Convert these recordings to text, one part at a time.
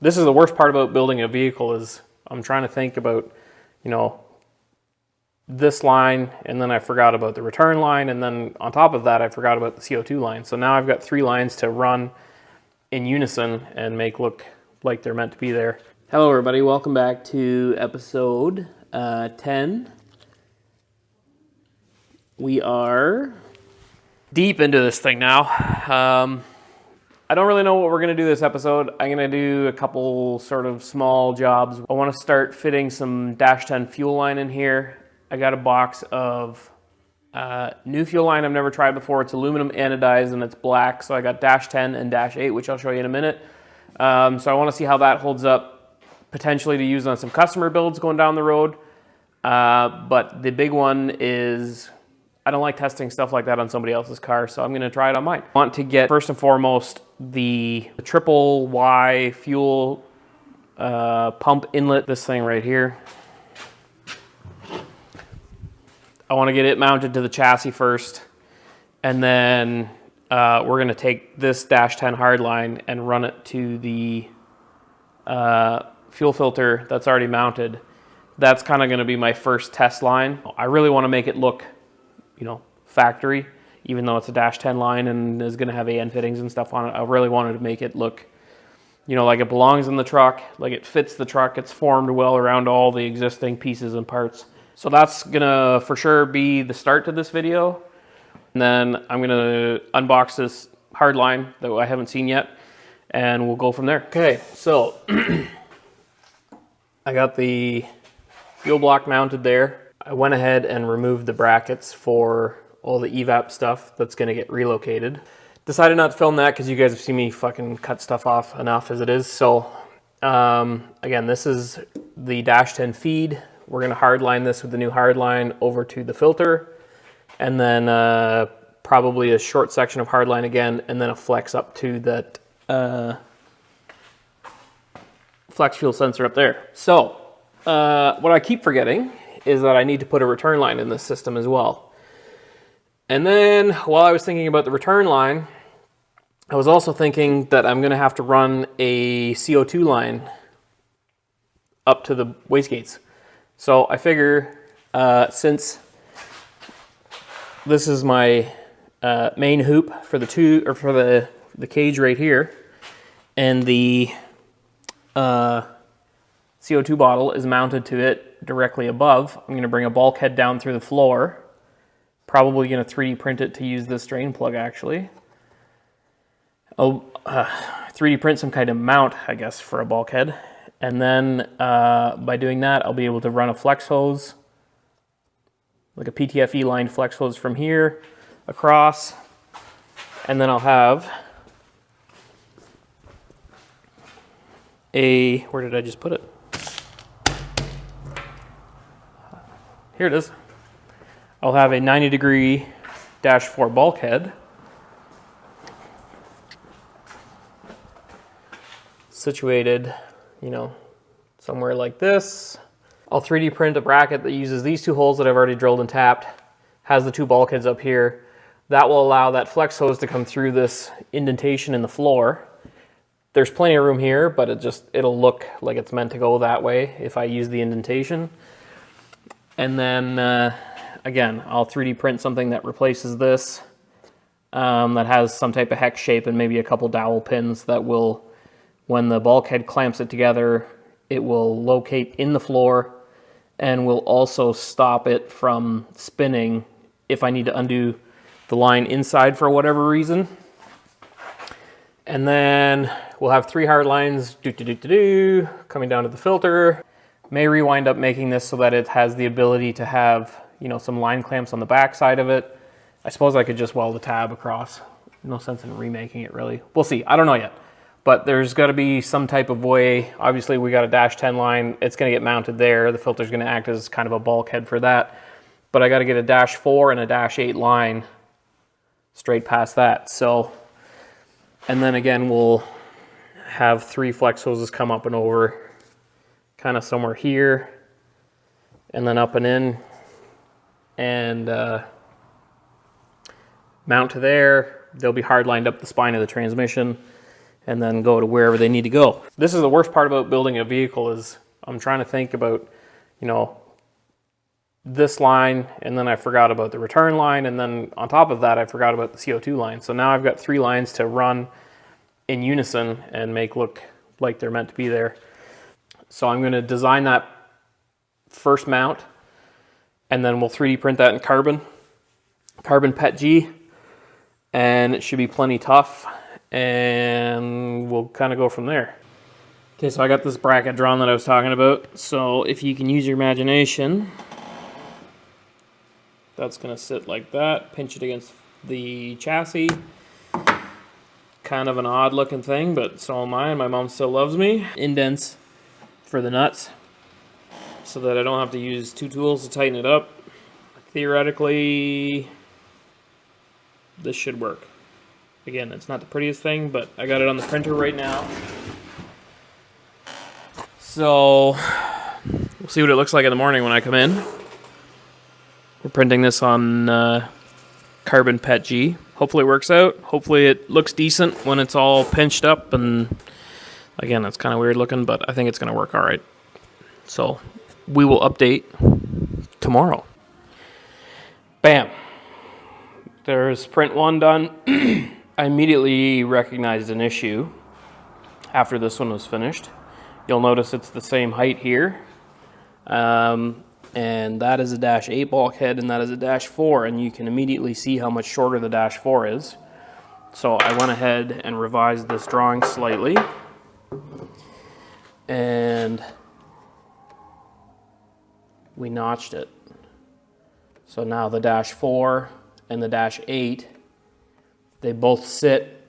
This is the worst part about building a vehicle is I'm trying to think about, you know, this line, and then I forgot about the return line, and then on top of that I forgot about the CO2 line. So now I've got 3 lines to run in unison and make look like they're meant to be there. Hello everybody, welcome back to episode 10. We are deep into this thing now. I don't really know what we're going to do this episode. I'm going to do a couple sort of small jobs. I want to start fitting some Dash 10 fuel line in here. I got a box of new fuel line I've never tried before. It's aluminum anodized and it's black. So I got Dash 10 and Dash 8, which I'll show you in a minute. So I want to see how that holds up, potentially to use on some customer builds going down the road. But the big one is I don't like testing stuff like that on somebody else's car, so I'm going to try it on mine. I want to get, first and foremost, the triple Y fuel pump inlet, this thing right here. I want to get it mounted to the chassis first, and then we're going to take this Dash 10 hardline and run it to the fuel filter that's already mounted. That's kind of going to be my first test line. I really want to make it look, you know, factory, even though it's a Dash 10 line and is going to have AN fittings and stuff on it. I really wanted to make it look, you know, like it belongs in the truck, like it fits the truck, it's formed well around all the existing pieces and parts. So that's gonna for sure be the start to this video. And then I'm gonna unbox this hard line that I haven't seen yet, and we'll go from there. Okay, so I got the fuel block mounted there. I went ahead and removed the brackets for all the evap stuff that's gonna get relocated. Decided not to film that because you guys have seen me fucking cut stuff off enough as it is. So again, this is the Dash 10 feed. We're gonna hardline this with the new hardline over to the filter, and then probably a short section of hardline again, and then a flex up to that flex fuel sensor up there. So what I keep forgetting is that I need to put a return line in this system as well. And then while I was thinking about the return line, I was also thinking that I'm gonna have to run a CO2 line up to the wastegates. So I figure since this is my main hoop for the cage right here, and the CO2 bottle is mounted to it directly above, I'm going to bring a bulkhead down through the floor. Probably going to 3D print it to use this drain plug actually. I'll 3D print some kind of mount, I guess, for a bulkhead. And then by doing that, I'll be able to run a flex hose, like a PTFE line flex hose from here across. And then I'll have a, where did I just put it? Here it is. I'll have a 90-degree Dash 4 bulkhead situated, you know, somewhere like this. I'll 3D print a bracket that uses these 2 holes that I've already drilled and tapped, has the 2 bulkheads up here. That will allow that flex hose to come through this indentation in the floor. There's plenty of room here, but it'll look like it's meant to go that way if I use the indentation. And then again, I'll 3D print something that replaces this, that has some type of hex shape and maybe a couple dowel pins that will, when the bulkhead clamps it together, it will locate in the floor and will also stop it from spinning if I need to undo the line inside for whatever reason. And then we'll have 3 hard lines coming down to the filter. May rewind up making this so that it has the ability to have, you know, some line clamps on the back side of it. I suppose I could just weld a tab across. No sense in remaking it really. We'll see, I don't know yet. But there's got to be some type of way. Obviously, we got a Dash 10 line. It's going to get mounted there. The filter's going to act as kind of a bulkhead for that. But I got to get a Dash 4 and a Dash 8 line straight past that. So, and then again, we'll have 3 flex hoses come up and over, kind of somewhere here, and then up and in, and mount to there. They'll be hard lined up the spine of the transmission. and then go to wherever they need to go. This is the worst part about building a vehicle is I'm trying to think about, you know, this line, and then I forgot about the return line, and then on top of that I forgot about the CO2 line. So now I've got 3 lines to run in unison and make look like they're meant to be there. So I'm going to design that first mount, and then we'll 3D print that in carbon PETG, and it should be plenty tough, and we'll kind of go from there. Okay, so I got this bracket drawn that I was talking about. So if you can use your imagination, that's going to sit like that, pinch it against the chassis. Kind of an odd looking thing, but so am I, and my mom still loves me. Indents for the nuts so that I don't have to use 2 tools to tighten it up. Theoretically, this should work. Again, it's not the prettiest thing, but I got it on the printer right now. So we'll see what it looks like in the morning when I come in. We're printing this on carbon PETG. Hopefully it works out. Hopefully it looks decent when it's all pinched up, and again, it's kind of weird looking, but I think it's going to work all right. So we will update tomorrow. Bam. There's print 1 done. I immediately recognized an issue after this one was finished. You'll notice it's the same height here. And that is a -8 bulkhead, and that is a -4, and you can immediately see how much shorter the -4 is. So I went ahead and revised this drawing slightly, and we notched it. So now the -4 and the -8, they both sit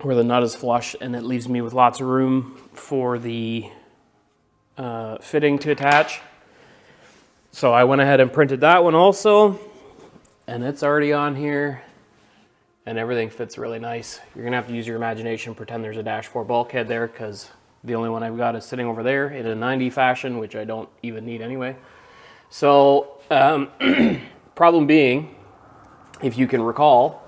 where the nut is flush, and it leaves me with lots of room for the fitting to attach. So I went ahead and printed that one also, and it's already on here, and everything fits really nice. You're gonna have to use your imagination, pretend there's a -4 bulkhead there, because the only one I've got is sitting over there in a 90 fashion, which I don't even need anyway. So problem being, if you can recall,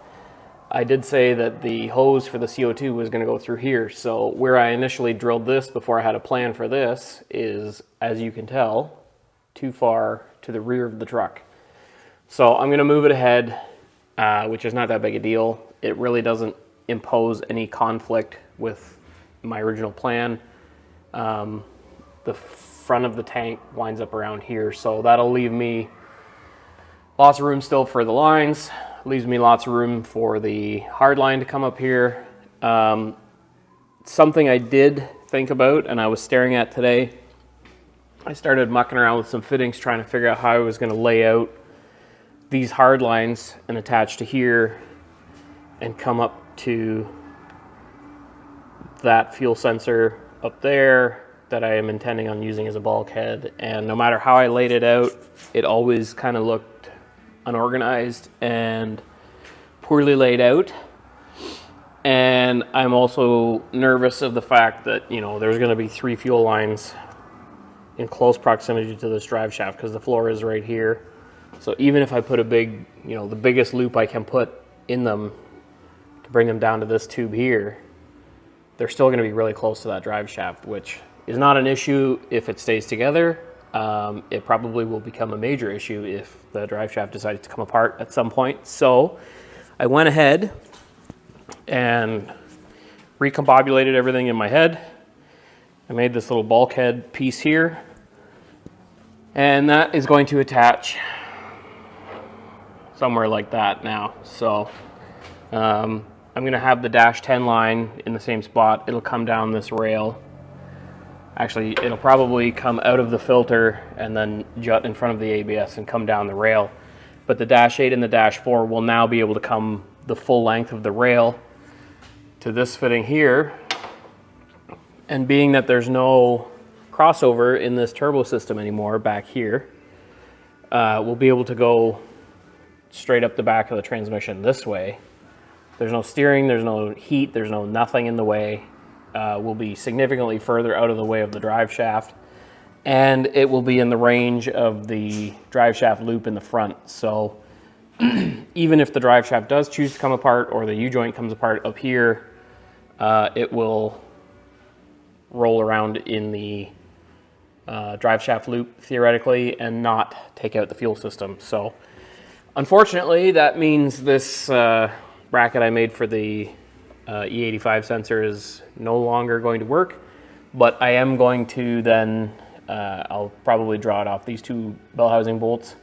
I did say that the hose for the CO2 was gonna go through here. So where I initially drilled this before I had a plan for this is, as you can tell, too far to the rear of the truck. So I'm going to move it ahead, which is not that big a deal. It really doesn't impose any conflict with my original plan. The front of the tank winds up around here, so that'll leave me lots of room still for the lines. Leaves me lots of room for the hard line to come up here. Something I did think about, and I was staring at today, I started mucking around with some fittings trying to figure out how I was going to lay out these hard lines and attach to here and come up to that fuel sensor up there that I am intending on using as a bulkhead. And no matter how I laid it out, it always kind of looked unorganized and poorly laid out. And I'm also nervous of the fact that, you know, there's going to be 3 fuel lines in close proximity to this drive shaft because the floor is right here. So even if I put a big, you know, the biggest loop I can put in them to bring them down to this tube here, they're still going to be really close to that drive shaft, which is not an issue if it stays together. It probably will become a major issue if the drive shaft decides to come apart at some point. So I went ahead and recombobulated everything in my head. I made this little bulkhead piece here, and that is going to attach somewhere like that now. So I'm going to have the -10 line in the same spot. It'll come down this rail. Actually, it'll probably come out of the filter and then jut in front of the ABS and come down the rail. But the -8 and the -4 will now be able to come the full length of the rail to this fitting here. And being that there's no crossover in this turbo system anymore back here, we'll be able to go straight up the back of the transmission this way. There's no steering, there's no heat, there's no nothing in the way. We'll be significantly further out of the way of the drive shaft, and it will be in the range of the drive shaft loop in the front. So even if the drive shaft does choose to come apart or the U-joint comes apart up here, it will roll around in the drive shaft loop theoretically and not take out the fuel system. So unfortunately, that means this bracket I made for the E85 sensor is no longer going to work, but I am going to then, I'll probably draw it off these two bell housing bolts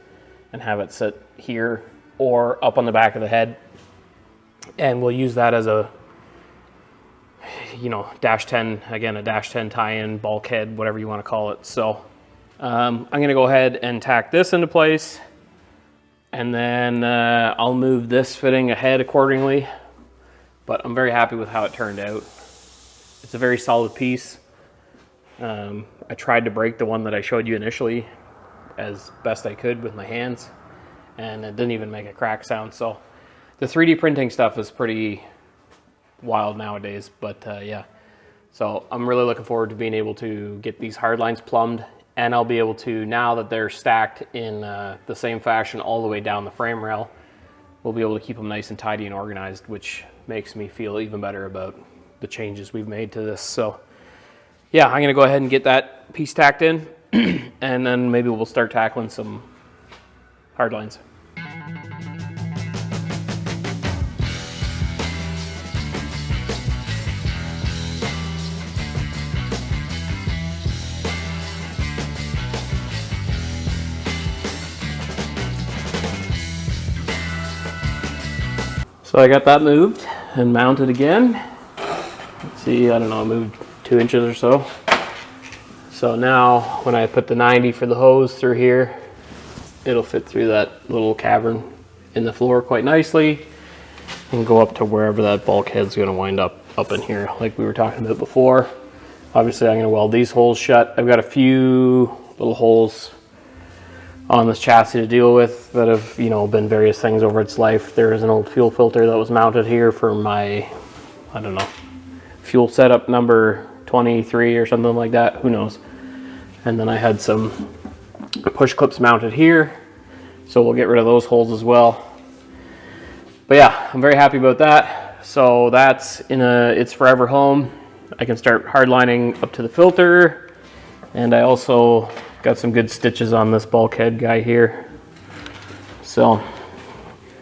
and have it sit here or up on the back of the head. And we'll use that as a, you know, dash 10, again, a dash 10 tie-in, bulkhead, whatever you want to call it. So I'm going to go ahead and tack this into place, and then I'll move this fitting ahead accordingly. But I'm very happy with how it turned out. It's a very solid piece. I tried to break the one that I showed you initially as best I could with my hands, and it didn't even make a crack sound. So the 3D printing stuff is pretty wild nowadays, but yeah. So I'm really looking forward to being able to get these hard lines plumbed, and I'll be able to, now that they're stacked in the same fashion all the way down the frame rail, we'll be able to keep them nice and tidy and organized, which makes me feel even better about the changes we've made to this. So yeah, I'm gonna go ahead and get that piece tacked in and then maybe we'll start tackling some hard lines. So I got that moved and mounted again. Let's see, I don't know, I moved 2 inches or so. So now when I put the 90 for the hose through here, it'll fit through that little cavern in the floor quite nicely and go up to wherever that bulkhead's gonna wind up in here, like we were talking about before. Obviously I'm gonna weld these holes shut. I've got a few little holes on this chassis to deal with that have, you know, been various things over its life. There is an old fuel filter that was mounted here for my, I don't know, fuel setup number 23 or something like that, who knows. And then I had some push clips mounted here, so we'll get rid of those holes as well. But yeah, I'm very happy about that. So that's in its forever home. I can start hardlining up to the filter, and I also got some good stitches on this bulkhead guy here. So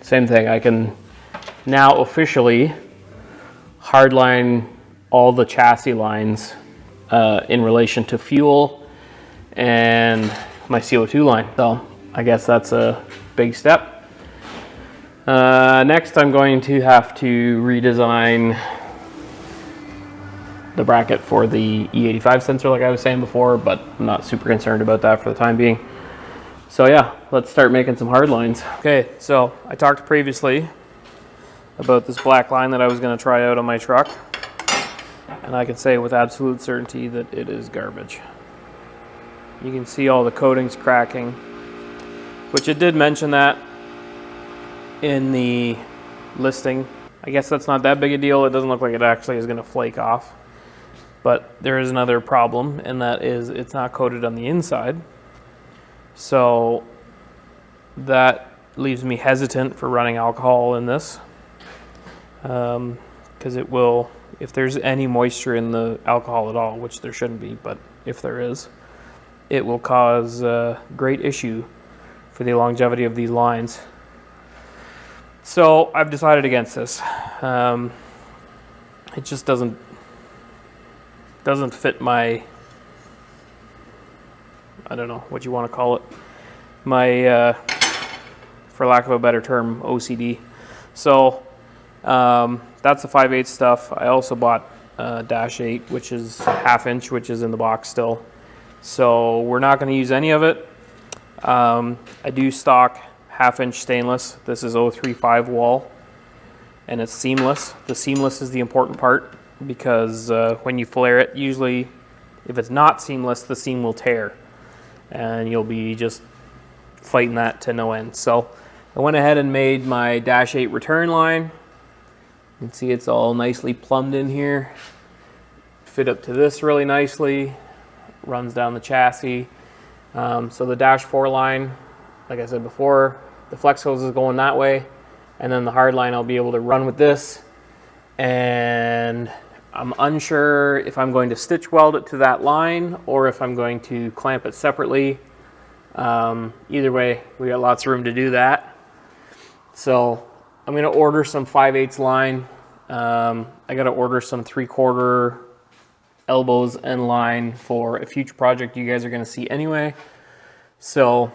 same thing, I can now officially hardline all the chassis lines in relation to fuel and my CO2 line. So I guess that's a big step. Next I'm going to have to redesign the bracket for the E85 sensor like I was saying before, but I'm not super concerned about that for the time being. So yeah, let's start making some hard lines. Okay, so I talked previously about this black line that I was going to try out on my truck, and I can say with absolute certainty that it is garbage. You can see all the coatings cracking, which it did mention that in the listing. I guess that's not that big a deal. It doesn't look like it actually is going to flake off. But there is another problem, and that is it's not coated on the inside. So that leaves me hesitant for running alcohol in this, because it will, if there's any moisture in the alcohol at all, which there shouldn't be, but if there is, it will cause a great issue for the longevity of these lines. So I've decided against this. It just doesn't fit my, I don't know what you want to call it, my, for lack of a better term, OCD. So that's the 5/8 stuff. I also bought dash 8, which is 1/2 inch, which is in the box still. So we're not going to use any of it. I do stock 1/2 inch stainless. This is 035 wall, and it's seamless. The seamless is the important part, because when you flare it, usually if it's not seamless, the seam will tear and you'll be just fighting that to no end. So I went ahead and made my dash 8 return line. You can see it's all nicely plumbed in here, fit up to this really nicely, runs down the chassis. So the dash 4 line, like I said before, the flex hose is going that way, and then the hard line I'll be able to run with this and I'm unsure if I'm going to stitch weld it to that line or if I'm going to clamp it separately. Either way, we got lots of room to do that. So I'm going to order some 5/8 line. I got to order some 3/4 elbows and line for a future project you guys are going to see anyway. So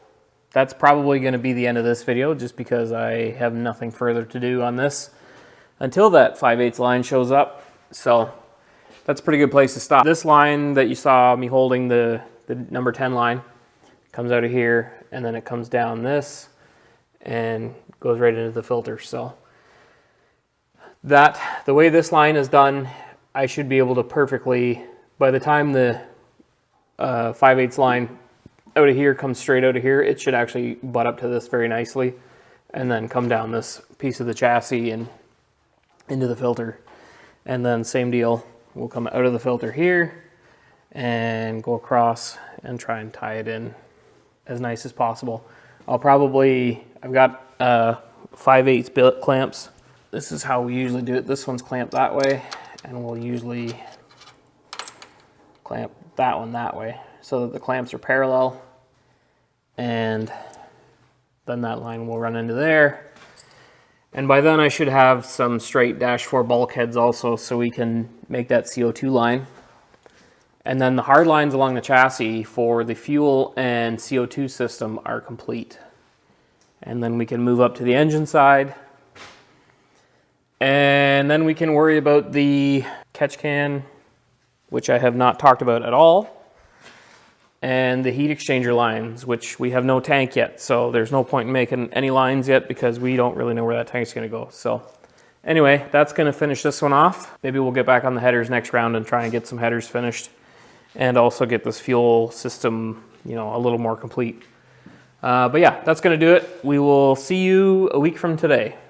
that's probably going to be the end of this video, just because I have nothing further to do on this until that 5/8 line shows up. So that's a pretty good place to stop. This line that you saw me holding, the number 10 line, comes out of here, and then it comes down this and goes right into the filter. So the way this line is done, I should be able to perfectly, by the time the 5/8 line out of here comes straight out of here, it should actually butt up to this very nicely and then come down this piece of the chassis and into the filter. And then same deal, we'll come out of the filter here and go across and try and tie it in as nice as possible. I've got 5/8 billet clamps. This is how we usually do it. This one's clamped that way, and we'll usually clamp that one that way so that the clamps are parallel, and then that line will run into there. And by then I should have some straight -4 bulkheads also, so we can make that CO2 line. And then the hard lines along the chassis for the fuel and CO2 system are complete. And then we can move up to the engine side. And then we can worry about the catch can, which I have not talked about at all, and the heat exchanger lines, which we have no tank yet. So there's no point in making any lines yet because we don't really know where that tank's gonna go. So anyway, that's gonna finish this one off. Maybe we'll get back on the headers next round and try and get some headers finished and also get this fuel system, you know, a little more complete. But yeah, that's gonna do it. We will see you a week from today.